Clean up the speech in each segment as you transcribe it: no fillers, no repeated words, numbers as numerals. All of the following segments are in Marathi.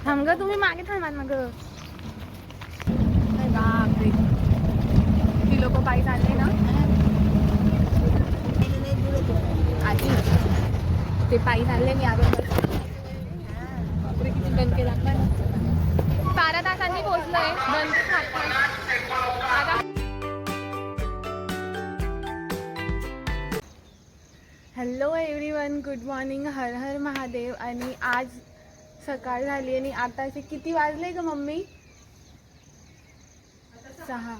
थांब ग, तुम्ही मागे थांबा ना ग. बापरे, ती लोक पायी चालले ना आजी. ते पायी चालले, मी अजून बापरे किती दणके लागतात. 12 तासांनी पोहोचलोय. दणके खात आता. हॅलो एव्हरीवन, गुड मॉर्निंग, हर हर महादेव. आणि आज सकाळ झाली आणि आताचे किती वाजले ग मम्मी? 6.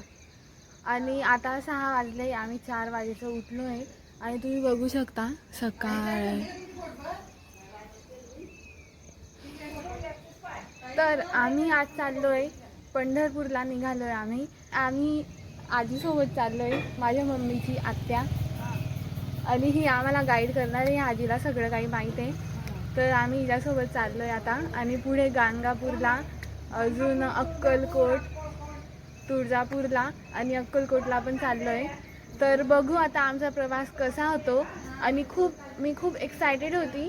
आणि आता 6 वाजले. आम्ही 4 वाजेचं उठलो आहे आणि तुम्ही बघू शकता सकाळ. तर आम्ही आज चाललोय पंढरपूरला. निघालोय आम्ही आजीसोबत चाललोय, माझ्या मम्मीची आत्या. आणि ही आम्हाला गाईड करणार आहे. आजीला सगळं काही माहीत आहे, तर आम्ही हिच्यासोबत चाललोय आता. आणि पुढे गाणगापूरला, अजून अक्कलकोट, तुळजापूरला आणि अक्कलकोटला पण चाललोय. तर बघू आता आमचा प्रवास कसा होतो. आणि मी खूप एक्सायटेड होती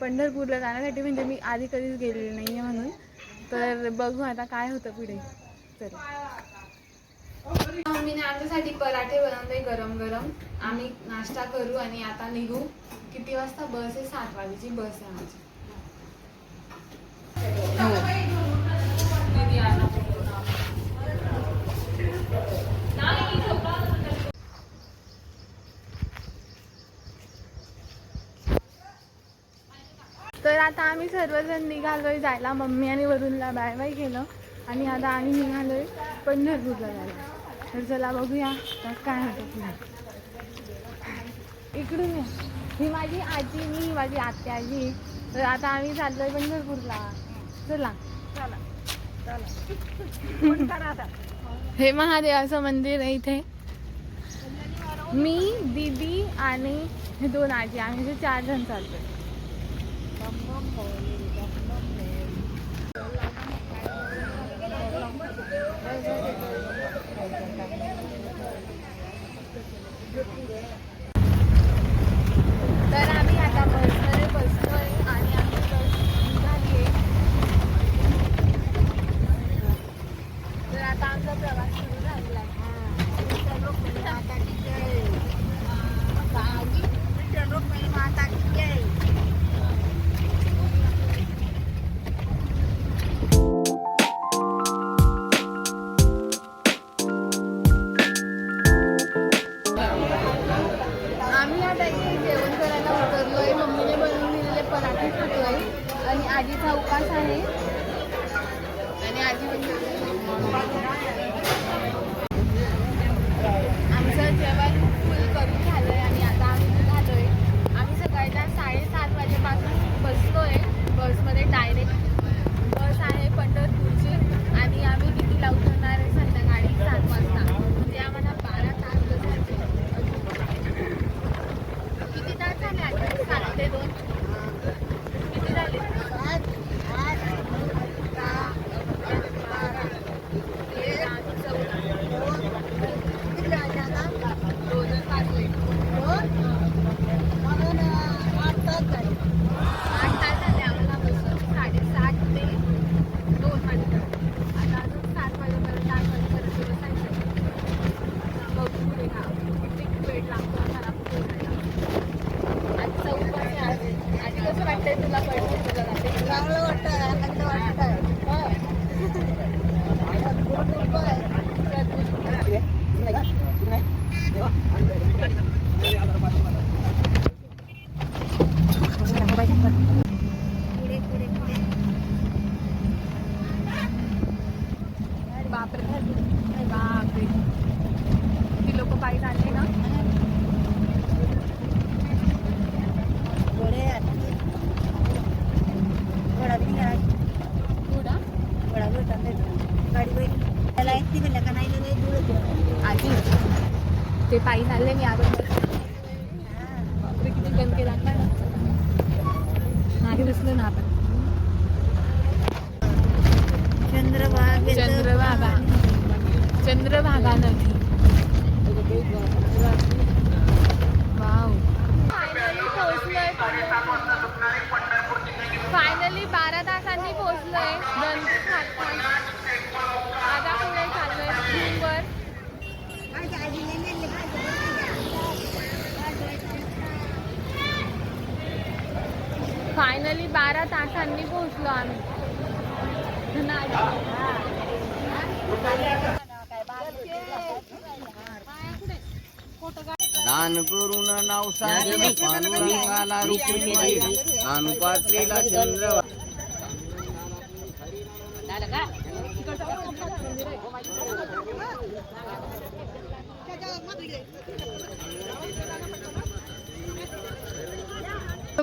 पंढरपूरला जाण्यासाठी, म्हणजे मी आधी कधीच गेलेली नाही आहे म्हणून. तर बघू आता काय होतं पुढे. तर मम्मीने आमच्यासाठी पराठे बनवले गरम गरम. आम्ही नाश्ता करू आणि आता निघू. किती वाजता बस आहे? 7 वाजेची बस आहे आमची. तर आता आम्ही सर्वजण निघालोय जायला. मम्मी आणि वरुणला बाय बाय केलं आणि आता आम्ही निघालोय पंढरपूरला जायला. तर चला बघूया तर काय होतं पुढे. इकडून या. ही माझी आजी, मी माझी आत्या आजी. तर आता आम्ही चाललोय पंढरपूरला. चला चला चला. हे महादेवाचं मंदिर आहे इथे. मी, दीदी आणि हे 2 आजी, आम्ही जे 4 जण चाललोय. तर आम्ही आता बसमध्ये बसलोय आणि आम्ही बस निघाली आहे. तर आता आमचा प्रवास सुरू झालेला आहे. आम्ही आता इथे जेवण करायला उतरलोय. मम्मीने बनवून दिलेले पराठे खातोय आणि आजीचा उपास आहे. आणि आजी आमचं जेवण फुल करून झालंय आणि आता आम्ही निघालोय. आम्ही सकाळच्या 7:30 वाजेपासून बसलोय बसमध्ये. डायरेक्ट बस आहे पंढरपूरची आणि आम्ही कितीला उतरणार आहे? संध्याकाळी 7 वाजता. म्हणजे आम्हाला 12 तास बसायचे. किती तास झाले आज? 7 ते 2 किती झाले? बापरे, ती लोक पायी चालले ना. आजी ते पायी चालले, मी अजून बापरे किती दणके लागतात. मागे बसलो ना आपण. चंद्रभागा नदी. वाव, फायनली 12 तासांनी पोहोचलोय. फायनली 12 तासांनी पोहोचलो आम्ही. दान करून नवसाने पांडुरंगाला रुक्मिणी अनुपात्रीला चंद्र.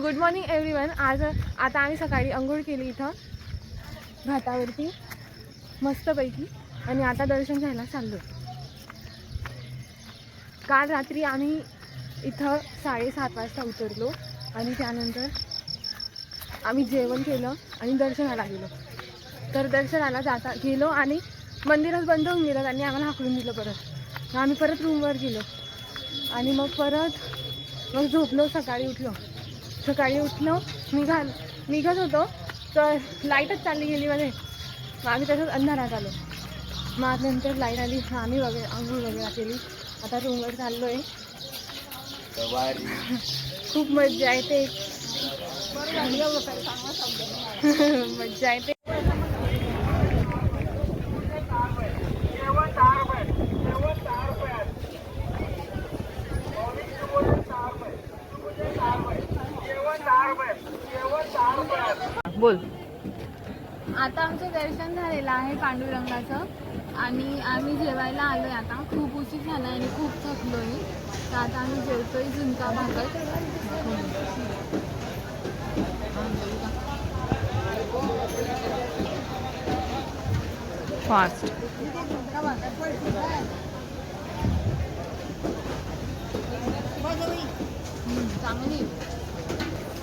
Good morning everyone. आता आम्ही सकाळी अंघोळ केली इथं घाटावरती मस्तपैकी आणि आता दर्शन घ्यायला चाललो. काल रात्री आम्ही इथं 7:30 वाजता उतरलो आणि त्यानंतर आम्ही जेवण केलं आणि दर्शनाला गेलो. तर दर्शनाला गेलो आणि मंदिरच बंद होऊन गेलं. त्यांनी आम्हाला हाकलून दिलं परत. आम्ही परत रूमवर गेलो आणि मग झोपलो. सकाळी उठलो निघत होतो तर लाईटच चालली गेली मध्ये. मग आम्ही तसंच अंधारात आलो. मग नंतर लाईट आली. आम्ही अंघोळ वगैरे केली. आता रूमवर चाललो आहे. खूप मज्जा येते. मज्जा येते. बोल. आता आमचं दर्शन झालेलं आहे पांडुरंगाचं आणि आम्ही जेवायला आलोय. आता खूप उशीर झाला आणि खूप थकलोय. तर आता आम्ही जेवतोय झुणका भाकर. फास्ट चांगली.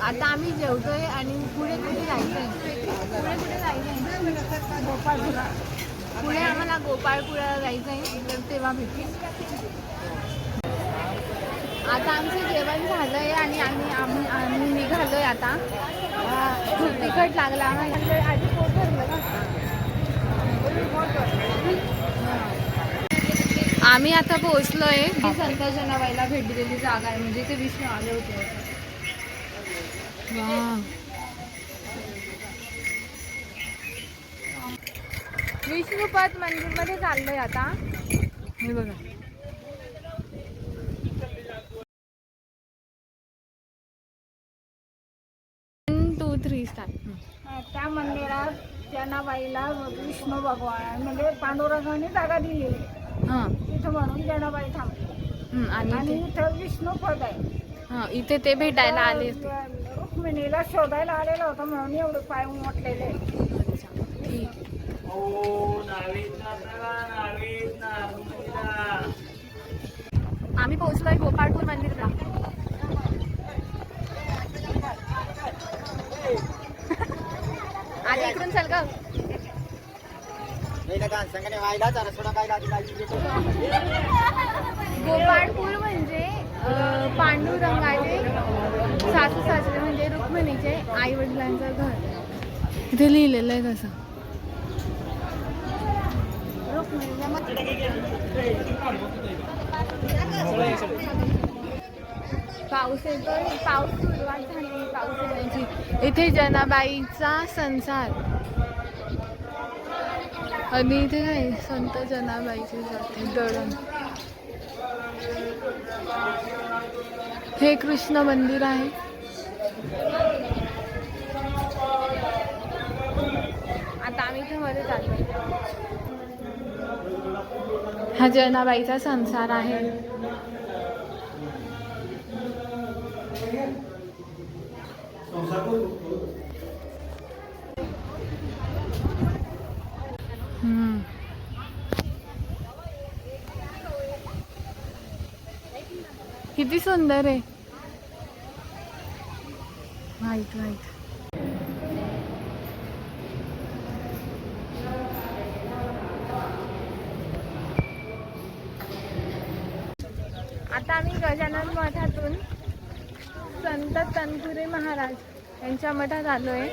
आता आम्ही जेवतोय आणि पुढे कुठे जायचंय? गोपाळपुरा. पुढे आम्हाला गोपाळपुराला जायचंय. तर तेव्हा भेटू. आता आमचं जेवण झालंय आणि आम्ही निघालोय. आता खूप तिखट लागला आम्हाला. आधी पोट भरलं का? आम्ही आता पोहोचलोय. ही संत जनाबाईला भेट दिलेली जागा आहे. म्हणजे ते विष्णू आले होते. विष्णुपद मंदिरमध्ये चाललोय आता. हे बघा. 1 2 3 स्टार्ट. त्या मंदिरात जनाबाईला विष्णू भगवान म्हणजे पांडुरंगाने जागा दिलेली. तिथं म्हणून जनाबाई थांबली. आणि इथं विष्णू पद आहे. इथे ते भेटायला आले. रुक्मिणीला शोधायला आलेलं होतं म्हणून एवढे पाय मोठलेले. आम्ही पोहोचलोय गोपाळपूर मंदिरला. आधी इकडून चल ग. गोपाळपूर म्हणजे पांडुरंगाचे सासू सासरे म्हणजे रुक्मिणीचे आई वडिलांचं घर. इथे लिहिलेलं आहे तसं. पाऊस येतोय. पाऊस सुरुवात झाली पाऊस येण्याची. इथे जनाबाईचा संसार आणि इथे काय संत जनाबाईचे जाते दळण. हे कृष्ण मंदिर आहे. आता आम्ही इथे मध्ये चाललो. हा जनाबाईचा संसार आहे. किती सुंदर आहे. White white. आता आम्ही गजानन मठातून संत तनपुरे महाराज यांच्या मठात आलोय.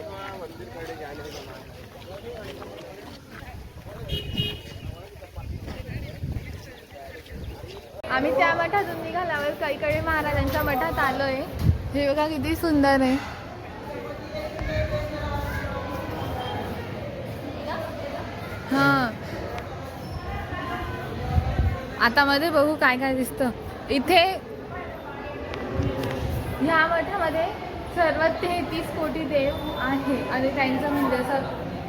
आम्ही त्या मठातून निघाल्यावर कैकाडी महाराजांच्या मठात आलोय. हे बघा किती सुंदर आहे. आता मध्ये बघू काय काय दिसतं इथे. ह्या मठामध्ये सर्व 33 कोटी देव आहे आणि त्यांचं म्हणजे असं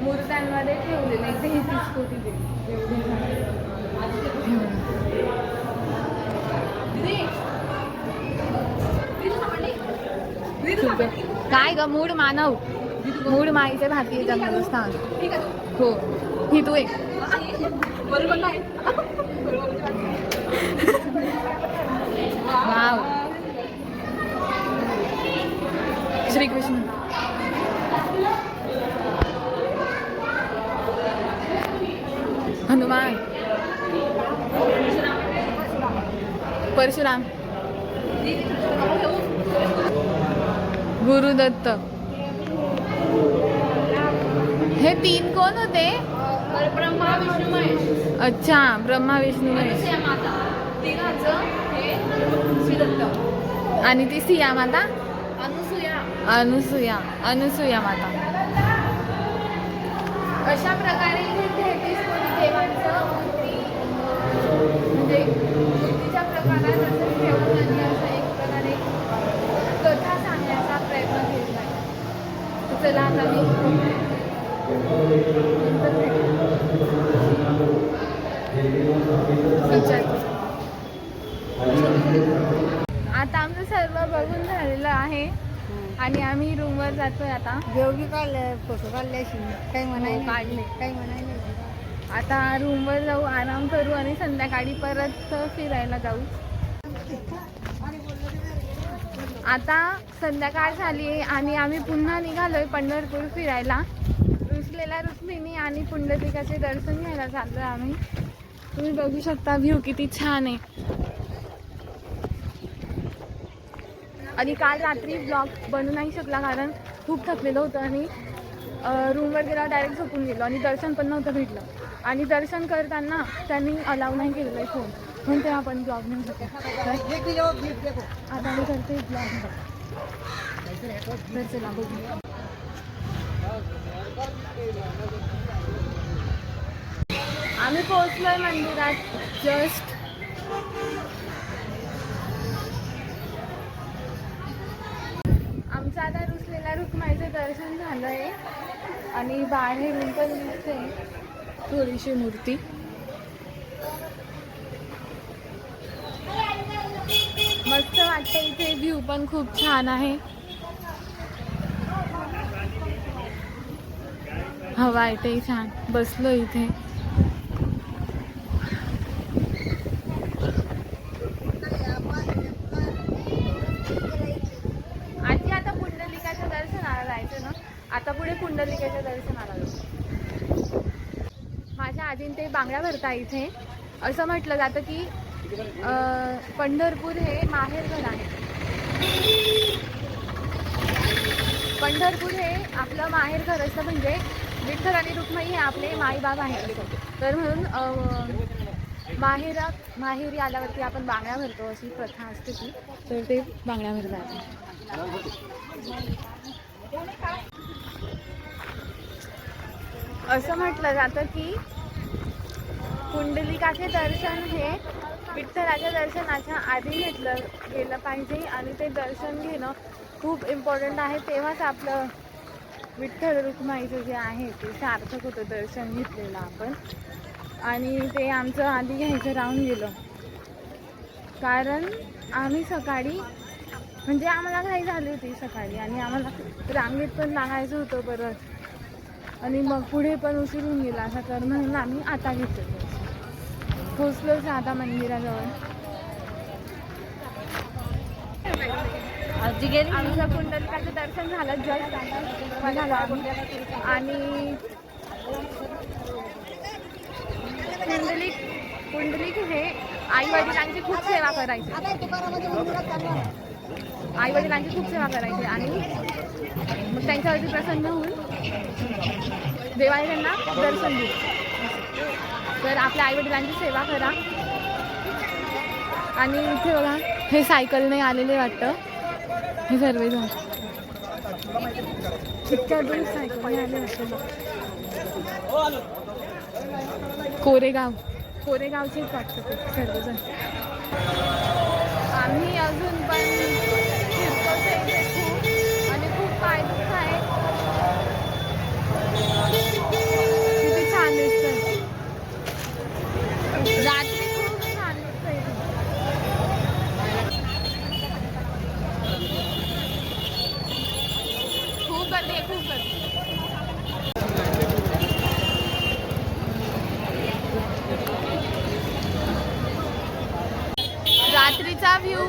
मूर्त्यांमध्ये ठेवलेलं आहे 33 कोटी देव एवढे. काय ग मूळ मानव मूळ माईचे भारतीय जन्मस्थान. हो ही तू एक वाव. श्रीकृष्ण हनुमान परशुराम गुरुदत्त. हे 3 कोण होते? ब्रह्मा विष्णू महेश. अच्छा ब्रह्मा विष्णू महेश. आणि ती सिया माता अनुसूया माता. अशा प्रकारे इथे 33 कोटी देवांचं मूर्ती म्हणजे मूर्तीच्या प्रकारात असं ठेवून आणि असं एक प्रकारे कथा सांगण्याचा प्रयत्न केला आहे. तर चला आता मी आता आमचं सर्व बघून झालेलं आहे आणि आम्ही रूमवर जातोय आता. जेवढी काढले फोटो काढले अशी काही म्हणायला काढले. काही म्हणायला. आता रूमवर जाऊ आराम करू आणि संध्याकाळी परत फिरायला जाऊ. आता संध्याकाळ झाली आहे आणि आम्ही पुन्हा निघालोय पंढरपूर फिरायला. रुसलेल्या रुक्मिणी आणि पुंडलिकाचे दर्शन घ्यायला चाललोय आम्ही. तुम्ही बघू शकता व्ह्यू किती छान आहे. आणि काल रात्री ब्लॉग बनवू नाही शकला कारण खूप थकलेलं होतं आणि रूमवर गेला डायरेक्ट झोपून गेलो आणि दर्शन पण नव्हतं भेटलं. आणि दर्शन करताना त्यांनी अलाव नाही केलेलं आहे फोन म्हणून तेव्हा आपण ब्लॉग नाही शकतो. आता मी करते ब्लॉग. चला बघू. आम्ही पोहोचलोय मंदिरात जस्ट. आमचं आता रुसलेल्या रुक्माईचं दर्शन झालंय आणि बाहेरून पण दिसते थोडीशी मूर्ती. मस्त वाटतं इथे. व्ह्यू पण खूप छान आहे. हवा येते छान. बसलो इथे. आधी आता पुंडलिकाच्या दर्शनाला जायचं ना. आता पुढे पुंडलिकाच्या दर्शनाला जायचं. माझ्या आजीन ते बांगड्या भरता इथे. असं म्हटलं जातं की पंढरपूर हे माहेरघर आहे. पंढरपूर हे आपलं माहेरघर असतं म्हणजे विठ्ठल आणि रुक्माई हे आपले माईबाप आहेत. तर म्हणून माहेरी आल्यावरती आपण बांगड्या भरतो अशी प्रथा असते ती. तर ते बांगड्या भरतात. असं म्हटलं जातं की पुंडलिकाचे दर्शन हे विठ्ठलाच्या दर्शनाच्या आधी घेतलं गेलं पाहिजे आणि ते दर्शन घेणं खूप इम्पॉर्टंट आहे. तेव्हाच आपलं विठ्ठल रुक्माईचं जे आहे ते सार्थक होतं दर्शन घेतलेलं आपण. आणि ते आमचं आधी घ्यायचं राहून गेलं कारण आम्ही सकाळी म्हणजे आम्हाला घाई झाली होती सकाळी आणि आम्हाला रांगेत पण लागायचं होतं परत आणि मग पुढे पण उशीर होऊन गेला असा. तर म्हणून आम्ही आता घेतलं. पोचलोच आता मंदिराजवळ. आमचं पुंडलिकाचं दर्शन झालं जस्ट आणि पुंडलिक हे आई वडिलांची खूप सेवा करायचे. आई वडिलांची खूप सेवा करायचे आणि मग त्यांच्यावरती प्रसन्न होऊन देवाने त्यांना दर्शन दिलं. तर आपल्या आई वडिलांची सेवा करा. आणि इथे बघा हे सायकलने आलेले वाटतं हे सर्वजण. इतक्या दूर सायकलने आले वाटतं. कोरेगाव कोरेगावचेच वाटतं ते सर्वजण. आम्ही अजून पण फिरतोच आहे इथे खूप आणि खूप पाय दुखत आहे. किती छान दिसतं. रात्री खूप छान दिसतं इथे. खूप गर्दी आहे, खूप गर्दी. रात्रीचा व्ह्यू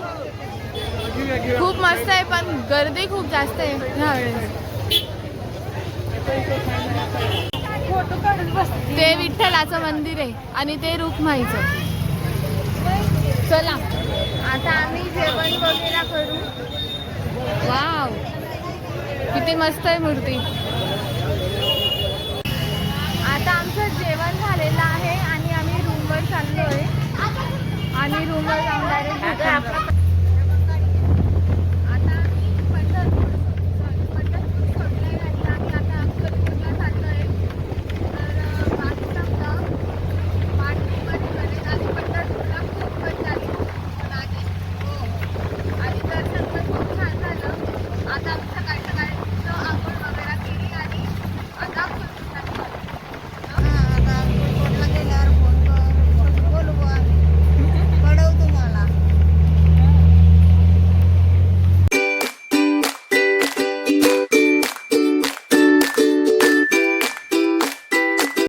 खूप मस्त आहे पण गर्दी खूप जास्त आहे ह्यावेळेस. फोटो काढून बसते. ते विठ्ठलाचं मंदिर आहे आणि ते रुक्माईचं. चला आता आम्ही जेवण वगैरे करू. वाव किती मस्त आहे मूर्ती. आता आमचं जेवण झालेलं आहे आणि आम्ही रूमवर चाललोय आणि रूमवर जाऊन डायरेक्ट